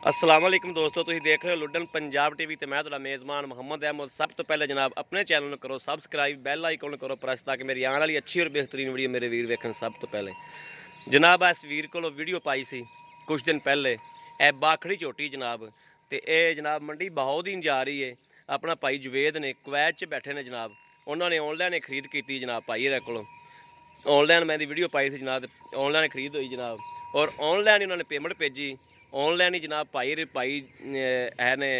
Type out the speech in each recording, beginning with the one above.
अस्सलाम वालेकुम दोस्तों, तुसीं देख रहे हो लुडन पंजाब टीवी ते मैं तुहाडा मेज़बान मोहम्मद अहमद। सब तो पहले जनाब अपने चैनल नूं करो सबसक्राइब, बैल आइकन करो प्रेस ताकि मेरी आने वाली अच्छी और बेहतरीन वीडियो मेरे वीर वेखण सब तो पहले। जनाब इस वीर कोलों वीडियो पाई सी कुछ दिन पहले, ए बाखड़ी झोटी जनाब, ते ए जनाब मंडी बहाउद्दीन जा रही है। अपना भाई जवेद ने कुवैत च बैठे ने जनाब, उन्होंने ऑनलाइन खरीद की जनाब भाई होरें कोलों। ऑनलाइन मैं वीडियो पाई सी जनाब, ऑनलाइन खरीद हुई जनाब, और ऑनलाइन ही उन्होंने पेमेंट भेजी। ऑनलाइन ही जनाब भाई है ने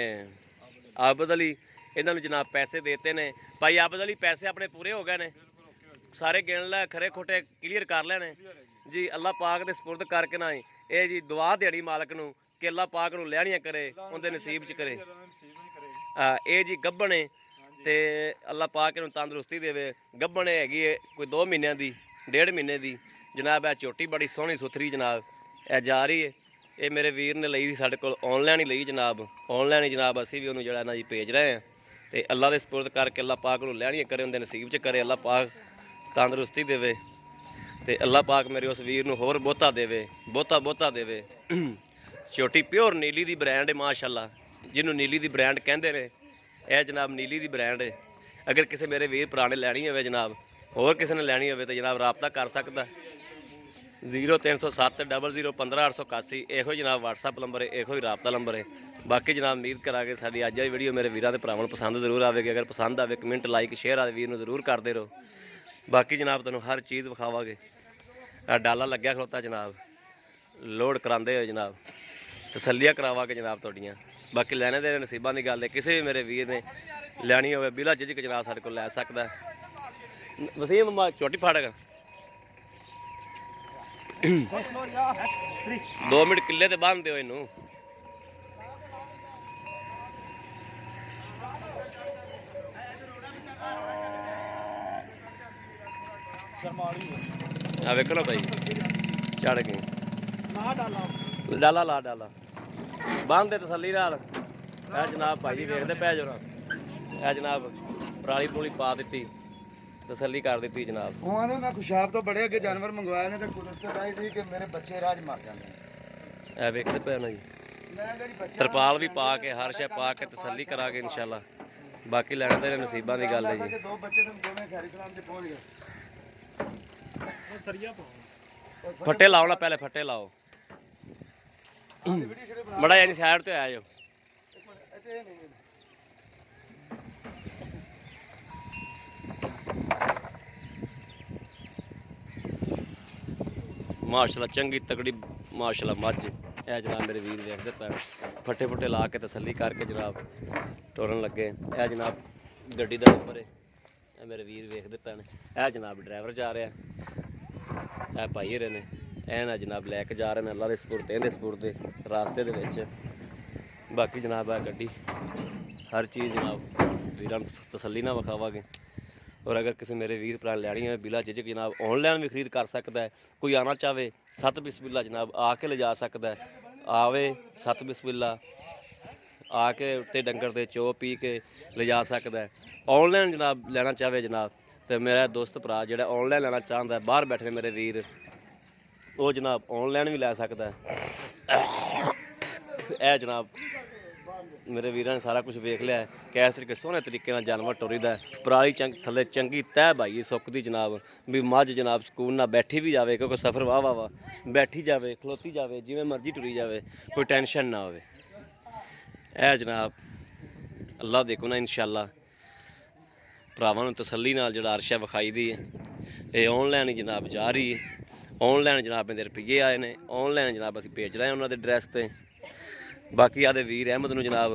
आबद अली, इन्होंने जनाब पैसे देते ने। भाई आबद अली पैसे अपने पूरे हो गए ने, सारे गिन लै, खरे खोटे क्लीयर कर लेने जी। अल्लाह पाक दे सपुर्द करके ना ये जी दुआ देनी मालक नूं कि अल्लाह पाक नूं लैनियां करे, उनके नसीब च करे। ये जी गब्बन है ते अल्लाह पाक नूं तंदुरुस्ती देवे। गब्बन हैगी कोई 2 महीनों की, 1.5 महीने की जनाब। है झोटी बड़ी सोहनी सुथरी जनाब, ए जा रही है। ये मेरे वीर ने ਲਈ साढ़े को ऑनलाइन ही ਲਈ जनाब, ऑनलाइन ही जनाब असी भी उन्होंने जरा जी भेज रहे हैं। तो अल्लाह के सपुर्द करके अल्लाह पाक नूं लैनियां करे, उनके नसीब च करे। अल्लाह पाक तंदुरुस्ती देवे ते अल्लाह पाक मेरे उस वीर नूं होर बहुता देवे, बहुता देवे। झोटी प्योर नीली दी ब्रांड है माशाअल्लाह, जिन्होंने नीली दी ब्रांड कहते हैं। यह जनाब नीली दी ब्रांड है। अगर किसी मेरे वीर भरा ने लैनी हो जनाब, होर किसी ने लैनी हो तो जनाब राबता कर सकता। 0307 00 15 881 यो जनाब व्हाट्सअप नंबर है, यो ही राबता नंबर है। बाकी जनाब उम्मीद करा कि साड़ी अज वाली वीडियो मेरे वीरों के भरावां पसंद जरूर आएगी। अगर पसंद आए कमेंट लाइक शेयर आदि वीर जरूर करते रहो। बाकी जनाब तुहानूं हर चीज़ विखावांगे। डाला लग्या खलोता जनाब, लोड करांदे हो जनाब, तसल्लियां करावांगे जनाब तुहाडियां। बाकी लैने दे नसीबां की गल है, किसी भी मेरे वीर ने लैनी हो बिला झिझक जनाब साडे कोल लै सकदा। वसीम छोटी फाड़ेगा 2 मिनट किले ते बांध दिओ इनू। वेखो ना भाई चढ़ गई, डाला ला डाला बांध दे तसल्ली नाल। जनाब भाई वेखदे पै जो ना, जनाब पराली पुली पा दी, तसल्ली कर दी जनाब। मैं खुशाब तो बड़े अगे जानवर मंगवाए ने, कुदरत लाई थी कि मेरे बच्चे राज मार जाते हैं। वेखते पे ना जी, तरपाल भी पा के हर शे पा के तसल्ली करा के इंशाल्लाह। बाकी लैने दे नसीबां दी गल है जी। 2 बच्चे तुम दोवें खैर सलाम ते पहुंच गए। फट्टे लाओ ना, पहले फट्टे लाओ बड़ा यानी साइड ते आ जाओ। माशाल्लाह चंगी तगड़ी माशाल्लाह मझ है जनाब। मेरे वीर देखते पे फट्टे फुट्टे ला के तसल्ली करके जनाब टोरन लगे। है जनाब गड्डी का नंबर है, मेरे वीर देखते पे है जनाब। ड्राइवर जा रहा है भाई हेरे ने, ऐ ना जनाब लैके जा रहे हैं अल्लाह के सपुर्द, इहदे सपुर्द रास्ते दे। बाकी जनाब है गड्डी हर चीज़ जनाब वीरां तसल्ली ना विखावांगे। और अगर किसी मेरे वीर भरा लैनी हो बिला झिझक जनाब ऑनलाइन भी खरीद कर सकता है। कोई आना चाहे सत बिस्मिल्ला जनाब आके ले जा सकता है। आवे सत बिस्मिल्ला आके उत्ते डंगर दे चो पी के ले जा सकता है। ऑनलाइन जनाब लेना चाहे जनाब, तो मेरा दोस्त भरा जो ऑनलाइन लेना चाहता है, बाहर बैठे मेरे वीर, वो जनाब ऑनलाइन भी लै सकता है। जनाब मेरे वीर ने सारा कुछ वेख लिया है, किस तरीके सोहने तरीके जानवर टुरीदा है। पराली थले चंगी तह भाई सुकदी जनाब, भी मझ जनाब सुकून ना बैठी भी जाए, क्योंकि सफ़र वाह बैठी जाए खलोती जाए जिमें मर्जी टुरी जाए, कोई टेंशन ना हो। जनाब अल्लाह देखो ना इंशाल्लाह भरावां नूं तसल्ली नाल जिहड़ा अर्शा विखाई दी है। ये ऑनलाइन ही जनाब जा रही है। ऑनलाइन जनाब मेरे रुपये आए ने, ऑनलाइन जनाब असीं भेज रहे हैं उन्होंने एड्रैस ते। बाकी आदे वीर अहमद नूं जनाब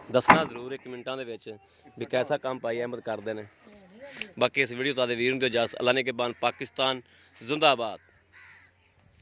दसना जरूर 1 मिनटां दे विच भी कैसा काम भाई अहमद करते हैं। बाकी इस वीडियो तो आदे वीर नूं इजाज़त। अल्लाह ने के बान पाकिस्तान जिंदाबाद।